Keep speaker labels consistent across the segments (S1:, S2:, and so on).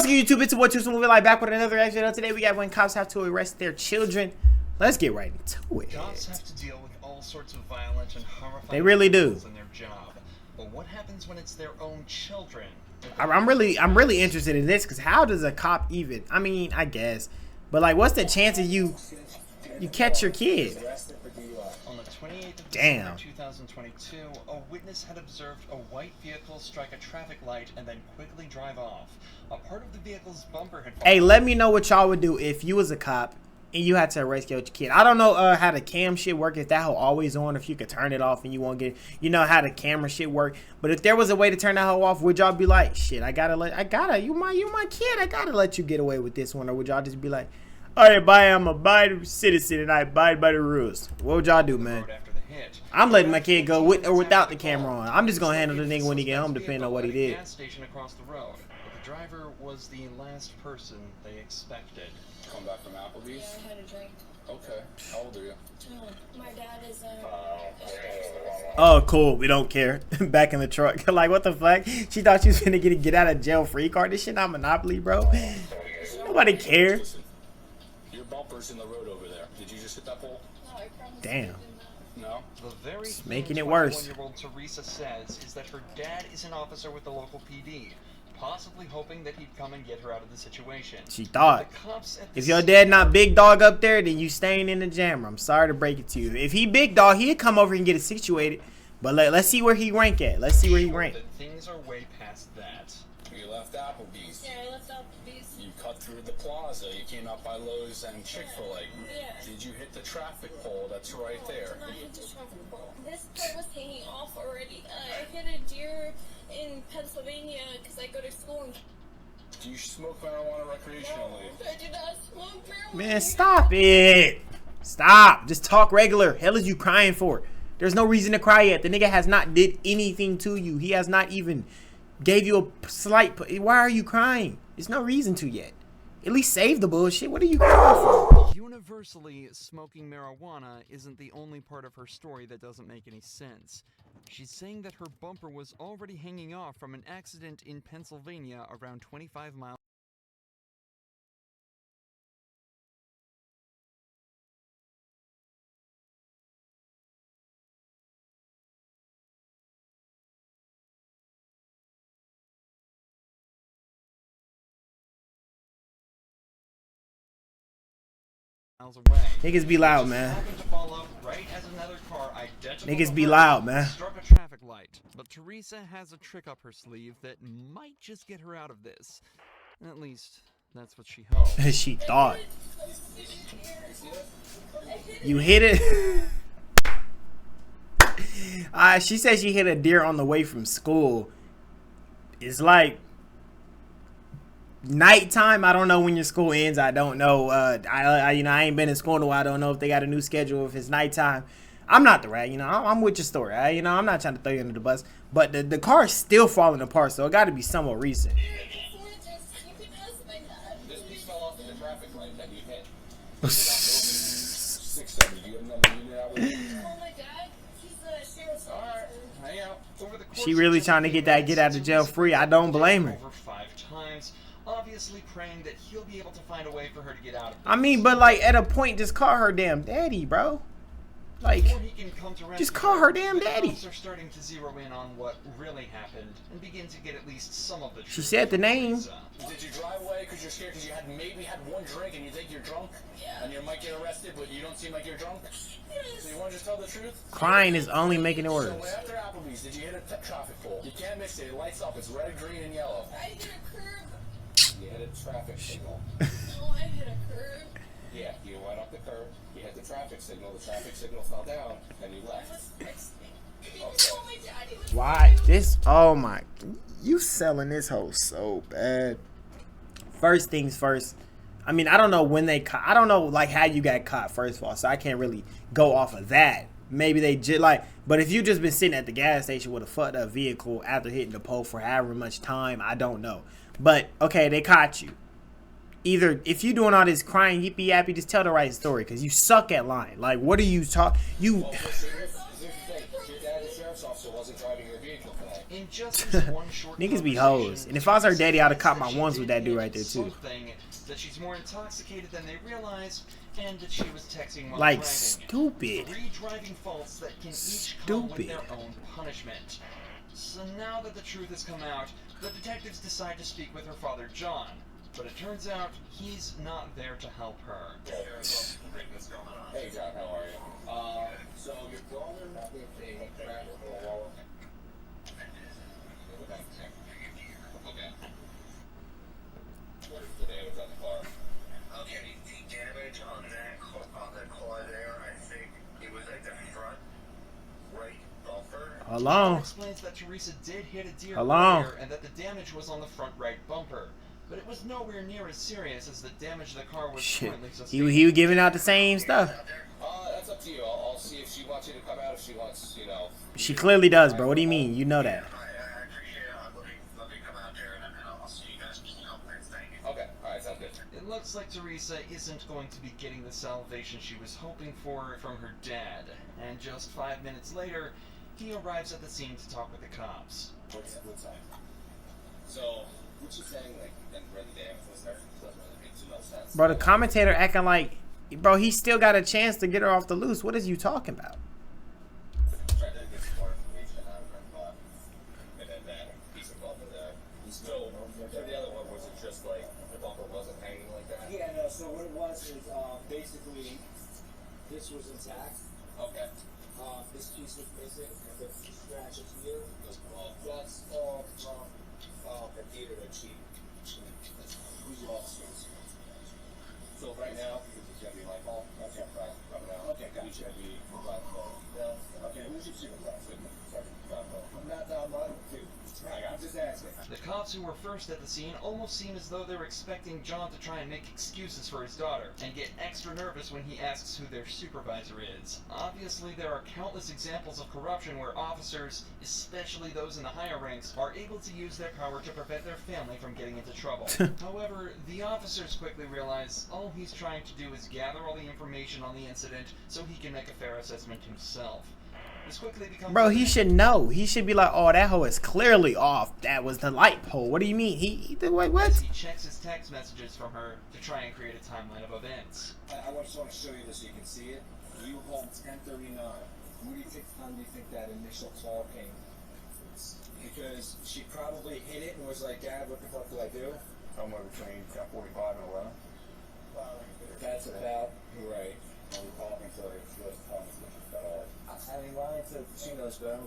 S1: good, YouTube? It's what TooSmooveEli back with another episode. Today we got when cops have to arrest their children. Let's get right into it.
S2: Cops have to deal with all sorts of violent and horrifying
S1: They really do.
S2: in their job. But what happens when it's their own children?
S1: I'm really interested in this because how does a cop even? I mean, I guess, but like, what's the chance of you catch your kid?
S2: On the 28th of
S1: Damn.
S2: December 2022, a witness had observed a white vehicle strike a traffic light and then quickly drive off. A part of the vehicle's bumper had fallen.
S1: Hey, let me know what y'all would do if you was a cop and you had to arrest your kid. I don't know how the cam shit work, if that hoe always on, if you could turn it off and you won't get, you know how the camera shit work. But if there was a way to turn that hoe off, would y'all be like, shit, you my kid, I gotta let you get away with this one? Or would y'all just be like, all right, bye, I'm a abiding citizen and I abide by the rules? What would y'all do, man? I'm letting my kid go with or without the camera on. I'm just gonna handle the nigga when he get home, depending on what he did.
S2: Gas station across the road. But the driver was the last person they expected.
S3: Come back from Applebee's?
S4: Yeah, I had a drink.
S3: Okay. How old are you?
S4: My dad is
S1: Oh, cool. We don't care. Back in the truck. Like, what the fuck? She thought she was gonna get out of jail free card. This shit not Monopoly, bro. Nobody cares.
S3: Listen, your bumper's in the road over there. Did you just hit that pole?
S4: No, I promise.
S1: Damn.
S3: No?
S2: The very
S1: It's making it worse.
S2: 21-year-old Teresa says is that her dad is an officer with the local PD, possibly hoping that he'd come and get her out of the situation.
S1: She thought.
S2: The cops at the
S1: If your dad not big dog up there, then you staying in the jammer. I'm sorry to break it to you. If he big dog, he'd come over and get it situated. But let's see where he rank at. Let's see where he rank.
S2: that things are way past that.
S3: You left Applebee's.
S4: Yeah, I left Applebee's.
S3: You cut through the plaza. You came out by Lowe's and Chick-fil-A.
S4: Yeah.
S3: Did you hit the traffic pole that's right there?
S4: I hit the traffic pole. This part was hanging off already. I hit a deer in Pennsylvania because I go to school in...
S3: Do you smoke marijuana recreationally?
S4: I do not smoke marijuana.
S1: Man, stop it. Stop. Just talk regular. Hell is you crying for? There's no reason to cry yet. The nigga has not did anything to you. He has not even gave you a slight... Why are you crying? There's no reason to yet. At least save the bullshit. What are you crying for?
S2: Universally, smoking marijuana isn't the only part of her story that doesn't make any sense. She's saying that her bumper was already hanging off from an accident in Pennsylvania around 25 miles away.
S1: Niggas be loud, man.
S2: Happened to fall up right as another car identical
S1: Niggas
S2: to
S1: be
S2: hers
S1: loud, man.
S2: struck a traffic light. But Teresa has a trick up her sleeve that might just get her out of this. At least, that's what she hopes.
S1: She thought. You hit it? She said she hit a deer on the way from school. It's like nighttime. I don't know when your school ends. I don't know. I ain't been in school in a while. I don't know if they got a new schedule, if it's nighttime. I'm not the rat, I'm with your story. I'm not trying to throw you under the bus, but the car is still falling apart, so it got to be somewhat recent.
S3: This piece fell off in the traffic light that you hit. 670. Do you have another unit out with you?
S4: Oh, my dad, he's the sheriff's officer.
S3: Alright, hang out.
S2: Over the course
S1: She
S2: of
S1: really
S2: 10
S1: trying to get that get out of jail free. I don't blame her.
S2: Over 5 times, obviously praying that he'll be able to find a way for her to get out of this.
S1: I mean, but like at a point, just call her damn daddy, bro. Like,
S2: Before he can come to
S1: just
S2: rescue
S1: call her damn daddy.
S2: The cops are starting to zero in on what really happened and begin to get at least some of the truth.
S1: She said the name.
S3: Did you drive away because you're scared because you had maybe had one drink and you think you're drunk?
S4: Yeah.
S3: And you might get arrested, but you don't seem like you're drunk? So you want to just tell the truth?
S1: Crying is only making it
S3: So
S1: worse.
S3: after Applebee's, did you hit a traffic pole? You can't mix it. It lights up. It's red, green, and yellow.
S4: I hit a curb.
S3: You hit a traffic signal.
S4: No, I hit a curb.
S3: Yeah, you went up the curb. You hit the traffic signal. The traffic signal fell down, and you
S4: I
S3: left.
S4: was texting. He told my dad he was...
S1: Why this? Oh my! You selling this hoe so bad. First things first. I mean, I don't know when they caught. I don't know like how you got caught. First of all, so I can't really go off of that. Maybe they just like. But if you just been sitting at the gas station with a fucked up vehicle after hitting the pole for however much time, I don't know. But okay, they caught you. Either if you doing all this crying yippee yappy, just tell the right story, because you suck at lying. Like, what are you talking? You.
S3: Well, here's the thing. Your dad, the sheriff's officer, wasn't driving your vehicle today.
S2: In just this one short
S1: Niggas be
S2: conversation,
S1: hoes. And if I was her daddy, I'd have caught
S2: that
S1: my
S2: she
S1: ones
S2: did
S1: with that dude
S2: hit
S1: right there, too.
S2: something, that she's more intoxicated than they realize, and that she was texting while
S1: Like,
S2: driving.
S1: stupid.
S2: 3 driving faults that can each come with their own punishment. So now that the truth has come out, the detectives decide to speak with her father, John. But it turns out he's not there to help her.
S3: Hey, John, how are you? So your daughter not being paid back for a while. Okay. What is the damage on the car?
S5: Okay, the damage on the car there, I think it was like the front right bumper.
S1: Hold on.
S2: Explains that Teresa did hit a deer
S1: Hold on.
S2: earlier and that the damage was on the front right bumper. But it was nowhere near as serious as the damage the car was
S1: Shit.
S2: currently sustaining.
S1: He was giving out the same stuff.
S3: That's up to you. I'll see if she wants you to come out, if she wants, you know.
S1: She clearly does, bro. What do you mean? You know that.
S5: I appreciate it. Let me come out there and I'll see you guys. Thank you.
S3: Okay, alright, sounds good.
S2: It looks like Teresa isn't going to be getting the salvation she was hoping for from her dad. And just 5 minutes later, he arrives at the scene to talk with the cops.
S3: What's that? So, what you saying, like, and where the damage was there? Doesn't really make too much sense.
S1: Bro, the commentator acting like, bro, he still got a chance to get her off the loose. What is you talking about?
S3: Tried to get some more information out of her, and then that piece of bumper there. So, for the other one, was it just like the bumper wasn't hanging like that?
S6: Yeah, no, so what it was is basically this was intact.
S3: Okay.
S6: This piece was missing, and the scratches here. That's all from the theater that she who's the officers.
S3: So right now, it's gonna be like, oh, okay, right now.
S6: Okay, gotcha.
S3: It's gonna be okay, who's your supervisor?
S6: I'm not down line with you. I'm just asking.
S2: The cops who were first at the scene almost seem as though they were expecting John to try and make excuses for his daughter, and get extra nervous when he asks who their supervisor is. Obviously, there are countless examples of corruption where officers, especially those in the higher ranks, are able to use their power to prevent their family from getting into trouble. However, the officers quickly realize all he's trying to do is gather all the information on the incident so he can make a fair assessment himself.
S1: Bro, he should know. He should be like, oh, that hoe is clearly off. That was the light pole. What do you mean? He wait, what?
S2: He checks his text messages from her to try and create a timeline of events.
S6: I just want to show you this so you can see it. You home 10:39. What do you think? How do you think that initial call came? Because she probably hit it and was like, Dad, what the fuck do I do?
S3: Somewhere between 10:45 and 11.
S6: That's about right.
S3: When we call me, so it's just
S6: I mean, why until she knows better?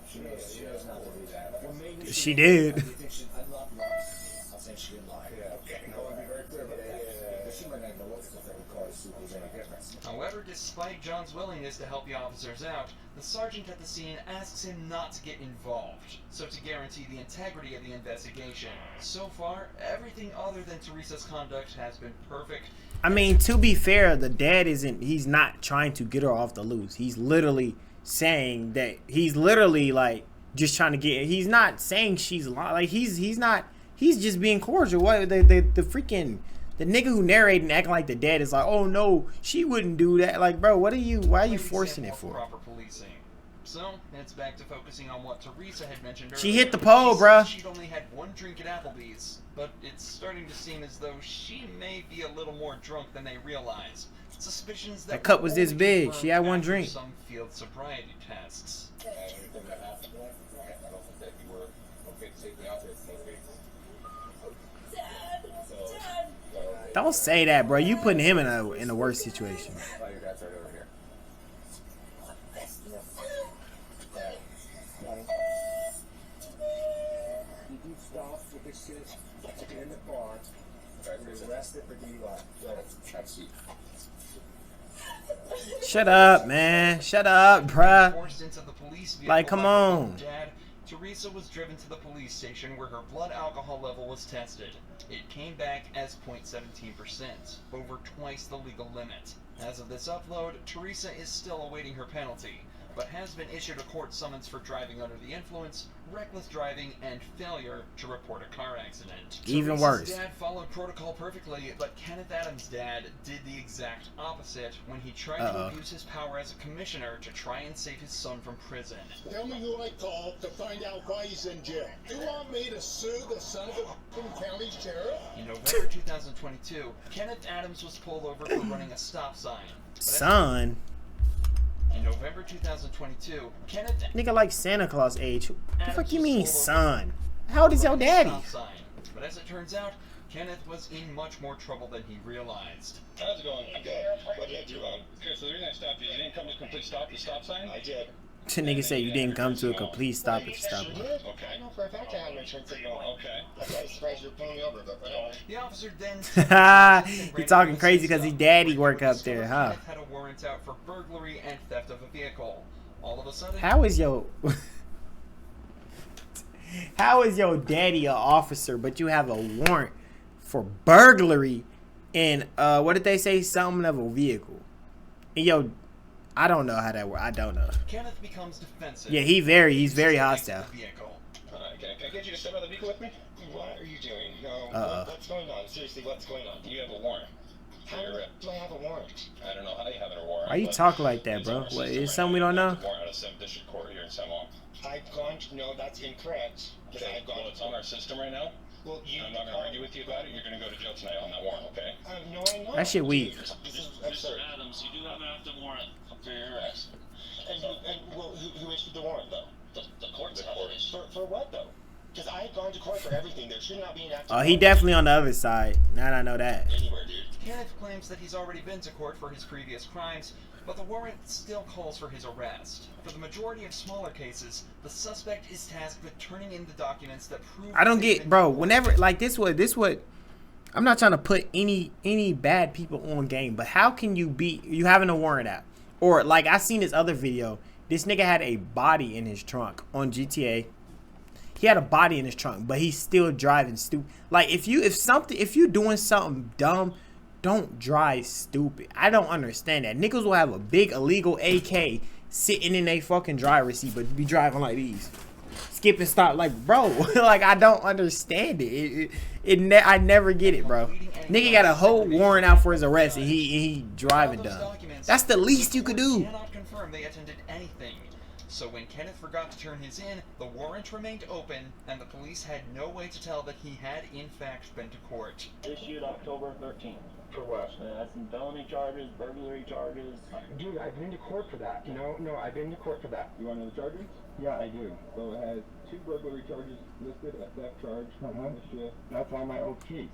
S6: She knows not to do that. Well, maybe
S1: She did.
S6: Do you think I'd love lie. I'll say she didn't lie.
S3: Yeah.
S6: Okay. I want to be very clear about that. Because she might not know what the fuck car to see if there's any difference.
S2: However, despite John's willingness to help the officers out, the sergeant at the scene asks him not to get involved, so to guarantee the integrity of the investigation. So far, everything other than Teresa's conduct has been perfect.
S1: I mean, to be fair, the dad he's not trying to get her off the loose. He's literally saying that he's literally like just trying to get, he's not saying she's lying. Like he's just being cordial. What the freaking, the nigga who narrated and acting like the dad is like, oh no, she wouldn't do that. Like, bro, why are you forcing it for?
S2: Proper policing. So, it's back to focusing on what Teresa had mentioned earlier.
S1: She hit the pole, bruh.
S2: She'd only had one drink at Applebee's, but it's starting to seem as though she may be a little more drunk than they realize. Suspicions that
S1: cup was this
S2: only
S1: big.
S2: confirmed
S1: She had one
S2: after
S1: drink.
S2: Some field sobriety tests.
S3: Anything that happened, I don't think that you were okay to take me out there for no reason.
S4: Dad,
S1: Don't say that, bro. You putting him in a worse situation.
S3: Oh, your dad's right over here.
S6: You do stop with this shit in the car. You're arrested for DUI.
S1: Shut up, man. Shut up, bruh.
S2: Forced into the police vehicle
S1: Like, come
S2: by her
S1: on.
S2: own dad, Teresa was driven to the police station where her blood alcohol level was tested. It came back as 0.17%, over twice the legal limit. As of this upload, Teresa is still awaiting her penalty. but has been issued a court summons for driving under the influence, reckless driving, and failure to report a car accident.
S1: Even
S2: Teresa's
S1: worse.
S2: dad followed protocol perfectly, but Kenneth Adams' dad did the exact opposite when he tried to abuse his power as a commissioner to try and save his son from prison.
S7: Tell me who I called to find out why he's in jail. You want me to sue the son of a county sheriff?
S2: In November 2022, Kenneth Adams was pulled over for running a stop sign.
S1: Son.
S2: In November 2022, Kenneth
S1: Nigga like Santa Claus age. What the
S2: Adams
S1: fuck you
S2: was
S1: mean,
S2: pulled over
S1: son? How old is
S2: for
S1: your
S2: running a
S1: daddy?
S2: stop sign. But as it turns out, Kenneth was in much more trouble than he realized.
S3: How's it going? Good. What did I do wrong? Okay, so the reason I stopped you didn't come to complete stop the stop sign? I did.
S1: The nigga say you didn't come to a complete stop at the stop.
S3: Okay. I know for a fact I had an insurance signal. Okay. That's why I was surprised you were pulling me over, but
S2: The officer then
S1: He talking crazy because his daddy work up there, huh?
S2: Kenneth had a warrant out for burglary and theft of a vehicle. All of a sudden,
S1: How is your daddy an officer, but you have a warrant for burglary and what did they say? Something of a vehicle. And I don't know how that works. I don't know.
S2: Kenneth becomes defensive.
S1: Yeah, he's very hostile.
S3: Can I get you to step out of the vehicle with me? What are you doing? No. What's going on? Seriously, what's going on? You have a warrant.
S7: How do I have a warrant?
S3: I don't know how you have a warrant.
S1: Why you talk like that, bro? What, is something we don't know?
S3: Warrant out of 7th District Court here in San Juan.
S7: I've gone. No, that's incorrect.
S3: Okay, well, it's on our system right now.
S7: Well,
S3: I'm not going to argue with you about it. You're going to go to jail tonight on that warrant, okay?
S7: No, I'm not.
S1: That shit weak.
S7: This is
S3: Mr.
S7: absurd.
S3: Adams, you do have an active warrant for your arrest.
S7: Well, who issued the warrant, though?
S3: The court's
S7: For what, though? Because I have gone to court for everything. There should not be an active
S1: Oh, he definitely on the other side. Now I know that.
S3: anywhere, dude.
S2: Kenneth claims that he's already been to court for his previous crimes, but the warrant still calls for his arrest. For the majority of smaller cases, the suspect is tasked with turning in the documents that prove.
S1: I don't get, bro. Whenever like this, what? I'm not trying to put any bad people on game, but how can you having a warrant out? Or like I seen this other video. This nigga had a body in his trunk on GTA. He had a body in his trunk, but he's still driving stupid. Like if you doing something dumb, don't drive stupid. I don't understand that. Niggas will have a big illegal AK sitting in a fucking driver's seat, but be driving like these. Skip and stop, like bro. Like I don't understand it. I never get it, bro. Nigga got a whole warrant out for his arrest, and he driving dumb. That's the least you could do.
S2: Cannot confirm they attended anything. So when Kenneth forgot to turn his in, the warrant remained open, and the police had no way to tell that he had in fact been to court.
S8: Issued October 13th.
S3: For what?
S8: That's some felony charges, burglary charges.
S9: Dude, I've been to court for that. No, I've been to court for that.
S10: You want to know the charges?
S9: Yeah, I do.
S10: So it has 2 burglary charges listed, a theft charge, mischief,
S9: That's on my old case.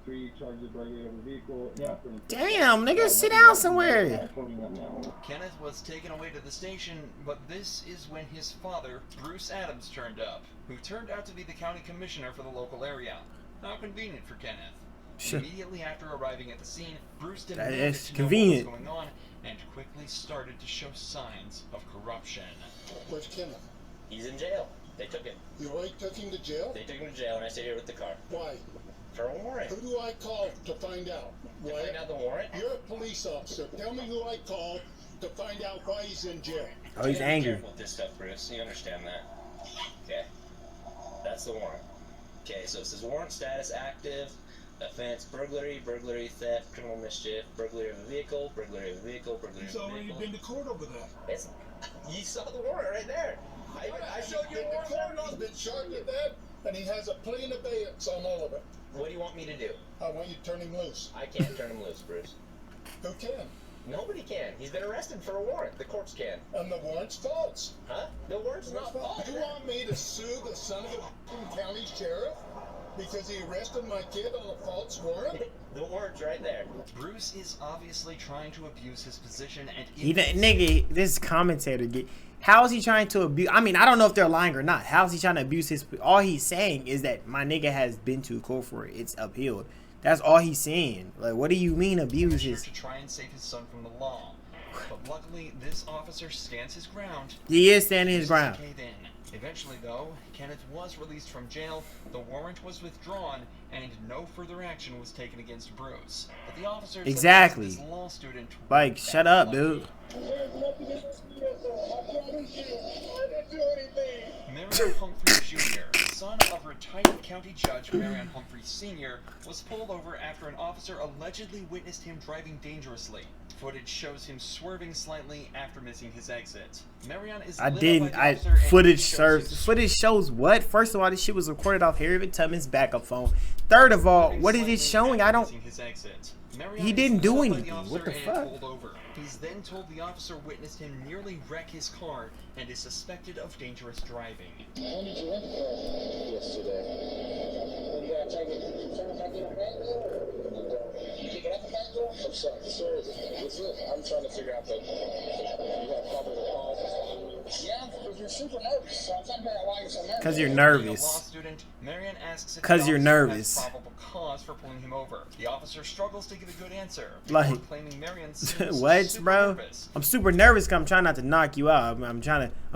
S10: 3 charges of burglary of a vehicle.
S9: Yeah.
S1: Damn, nigga, sit down somewhere.
S9: I'm quoting them now.
S2: Kenneth was taken away to the station, but this is when his father, Bruce Adams, turned up, who turned out to be the county commissioner for the local area. How convenient for Kenneth. Immediately after arriving at the scene, Bruce demanded
S1: is
S2: to
S1: convenient.
S2: know what was going on and quickly started to show signs of corruption.
S7: Where's Kenneth?
S3: He's in jail. They took him.
S7: You already took him to jail?
S3: They took him to jail, and I stayed here with the car.
S7: Why?
S3: For a warrant.
S7: Who do I call to find out?
S3: To find out the warrant?
S7: You're a police officer. Tell me who I call to find out why he's in jail.
S1: Oh, he's
S3: You gotta be
S1: angry.
S3: careful with this stuff, Bruce. You understand that? Okay. That's the warrant. Okay, so it says warrant status active. Offense: burglary, theft, criminal mischief, burglary of a vehicle, burglary of a vehicle, burglary
S7: He's
S3: of a
S7: already
S3: vehicle.
S7: been to court over that.
S3: You saw the warrant right there. I showed you the
S7: Been to
S3: warrant.
S7: court, he's been charged with that, and he has a plea in abeyance on all of it.
S3: What do you want me to do?
S7: I want you to turn him loose.
S3: I can't turn him loose, Bruce.
S7: Who can?
S3: Nobody can. He's been arrested for a warrant. The courts can.
S7: And the warrant's false.
S3: Huh? The warrant's not false.
S7: You want me to sue the son of a county sheriff because he arrested my kid on a false warrant?
S3: The warrant's right there.
S2: Bruce is obviously trying to abuse his position and
S1: Nigga, this commentator how is he trying to abuse? I mean, I don't know if they're lying or not. How is he trying to abuse his? All he's saying is that my nigga has been to court for it. It's upheld. That's all he's saying. Like, what do you mean abuse his?
S2: to try and save his son from the law. But luckily, this officer stands his ground.
S1: He is standing his ground.
S2: Eventually, though, Kenneth was released from jail, the warrant was withdrawn, and no further action was taken against Bruce. But the officers
S1: Exactly.
S2: said this law student
S1: Like, shut up, dude.
S2: Marion Humphrey Jr., son of retired county judge Marion Humphrey Sr., was pulled over after an officer allegedly witnessed him driving dangerously. Footage shows him swerving slightly after missing his exit. Marion is
S1: footage shows what? First of all, this shit was recorded off Harriet Tubman's backup phone. Third of all, what is it showing? I don't. He didn't do anything. What the fuck?
S2: He's then told the officer witnessed him nearly wreck his car and is suspected of dangerous driving.
S5: When did you rent the car? Yesterday. You gotta take it. Pick it up the back door? I'm sorry. What's it? I'm trying to figure out that you got probable cause. Yeah, because you're super nervous. So I'm trying to figure out why you're so nervous.
S1: Because you're nervous. Because you're nervous.
S2: Probable cause for pulling him over. The officer struggles to give a good answer.
S1: Like,
S2: claiming Marion
S1: what, bro?
S2: Nervous.
S1: I'm super nervous because I'm trying not to knock you out. I'm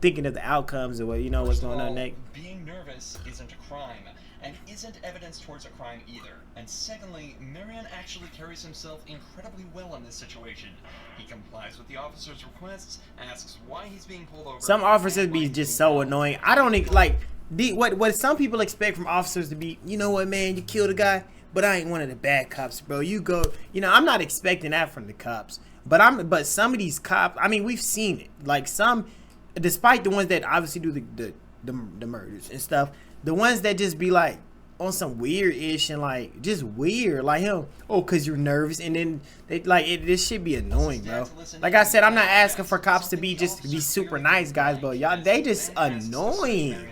S1: thinking of the outcomes of what, you know, what's going on next.
S2: Being nervous isn't a crime, and isn't evidence towards a crime either. And secondly, Marion actually carries himself incredibly well in this situation. He complies with the officer's requests, asks why he's being pulled over.
S1: Some officers be just so annoying. I don't like what some people expect from officers to be. You know what, man? You killed a guy, but I ain't one of the bad cops, bro. You go. You know, I'm not expecting that from the cops. But some of these cops, I mean, we've seen it. Like some, despite the ones that obviously do the murders and stuff, the ones that just be like on some weird ish and like just weird, like him. Oh, cause you're nervous, and then they like it. This should be annoying, bro. Like I said, I'm not asking for cops to be super nice guys, but y'all they just annoying.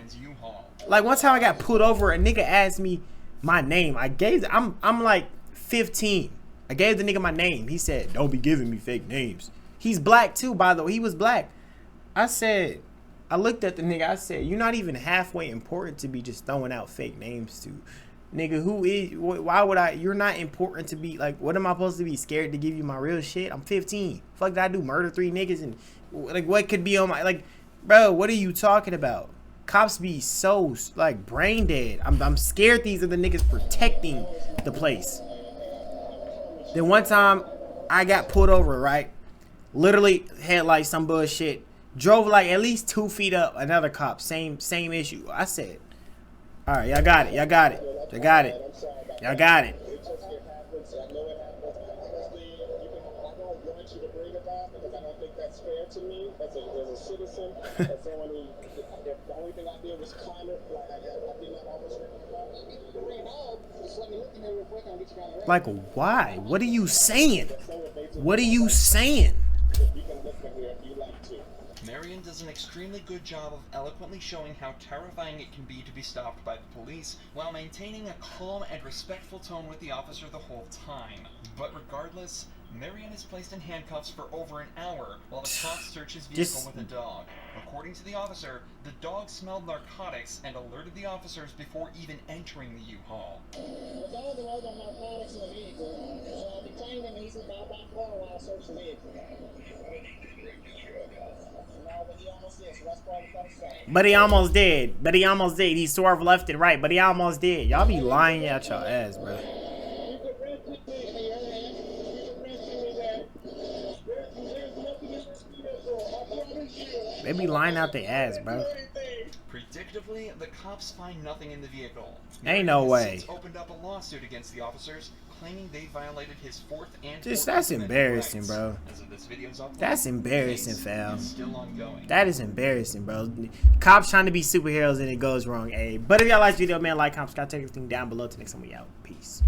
S1: Like one time I got pulled over, a nigga asked me my name. I'm like 15. I gave the nigga my name. He said, "Don't be giving me fake names." He's black too, by the way. He was black. I looked at the nigga. I said, "You're not even halfway important to be just throwing out fake names to, nigga. Who is? Why would I? You're not important to be like. What am I supposed to be scared to give you my real shit? I'm 15. Fuck, did I do murder 3 niggas and like what could be on my like, bro? What are you talking about? Cops be so like brain dead. I'm scared these are the niggas protecting the place. Then one time I got pulled over, right? Literally had like some bullshit. Drove like at least 2 feet up. Another cop, same issue. I said, all right, y'all got it. Y'all got it. Y'all got it. Y'all got it. Like, why? What are you saying? What are you saying?
S2: Marion does an extremely good job of eloquently showing how terrifying it can be to be stopped by the police while maintaining a calm and respectful tone with the officer the whole time. But regardless, Marion is placed in handcuffs for over an hour while the cops search his vehicle with a dog. According to the officer, the dog smelled narcotics and alerted the officers before even entering the U-Haul.
S5: The dog was on narcotics in the vehicle, so I detained him and he said, "I'll back door while I search the vehicle."
S1: But he almost did. But he almost did. He swerved left and right, but he almost did. Y'all be lying out y'all ass, bro. They be lying out their ass, bro.
S2: Predictably, the cops find nothing in the vehicle.
S1: Ain't no way.
S2: Opened up a lawsuit against the officers, claiming they violated his 4th and
S1: that's embarrassing, bro. That's embarrassing, fam. That is embarrassing, bro. Cops trying to be superheroes and it goes wrong, But if y'all like this video, man, like, comment, subscribe, take everything down below. Till next time, we out. Peace.